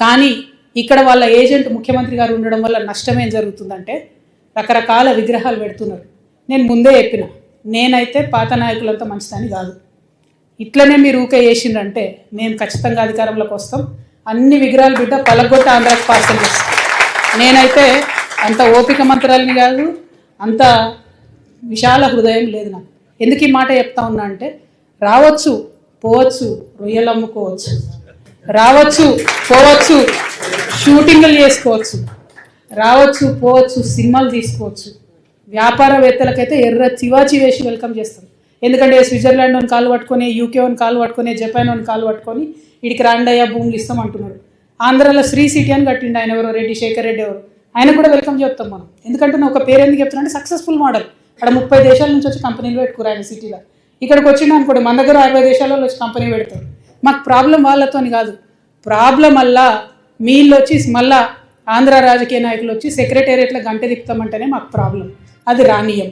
కానీ ఇక్కడ వాళ్ళ ఏజెంట్ ముఖ్యమంత్రి గారు ఉండడం వల్ల నష్టం ఏం జరుగుతుందంటే రకరకాల విగ్రహాలు పెడుతున్నారు. నేను ముందే చెప్పిన, నేనైతే పాత నాయకులంతా మంచిదని కాదు. ఇట్లనే మీరు ఊకే చేసిండ్రంటే మేము ఖచ్చితంగా అధికారంలోకి వస్తాం. అన్ని విగ్రహాలు బిడ్డ పలగొట్టి ఆంధ్రాకి పార్సల్ చేస్తాం. నేనైతే అంత ఓపిక మంత్రాలని కాదు, అంత విశాల హృదయం లేదు నాకు. ఎందుకు ఈ మాట చెప్తా ఉన్నా అంటే రావచ్చు పోవచ్చు, రొయ్యలు అమ్ముకోవచ్చు, రావచ్చు పోవచ్చు, షూటింగ్లు చేసుకోవచ్చు, రావచ్చు పోవచ్చు, సినిమాలు తీసుకోవచ్చు. వ్యాపారవేత్తలకైతే ఎర్ర చివాచి వేసి వెల్కమ్ చేస్తాం. ఎందుకంటే స్విట్జర్లాండ్ అని కాలు పట్టుకొని, యూకే అని కాలు పట్టుకొని, జపాన్ అని కాలు పట్టుకొని వీడికి రాండయ్య భూములు ఇస్తాం అంటున్నాడు. ఆంధ్రాలో శ్రీ సిటీ అని కట్టిండు ఆయన, ఎవరో రెడ్డి శేఖర్ రెడ్డి ఎవరు, ఆయన కూడా వెల్కమ్ చెప్తాం మనం. ఎందుకంటే నేను ఒక పేరు ఎందుకు చెప్తున్నా అంటే సక్సెస్ఫుల్ మోడల్. అక్కడ 30 దేశాల నుంచి వచ్చి కంపెనీలు పెట్టుకురు ఆయన సిటీలో. ఇక్కడికి వచ్చిండు అనుకోండి, మన దగ్గర 60 దేశాలలో వచ్చి కంపెనీ పెడతారు. మాకు ప్రాబ్లం వాళ్ళతో కాదు, ప్రాబ్లం వల్ల మీళ్ళు వచ్చి మళ్ళా ఆంధ్ర రాజకీయ నాయకులు వచ్చి సెక్రటేరియట్లో గంట తిప్పుతామంటేనే మాకు ప్రాబ్లం. అది రానియం.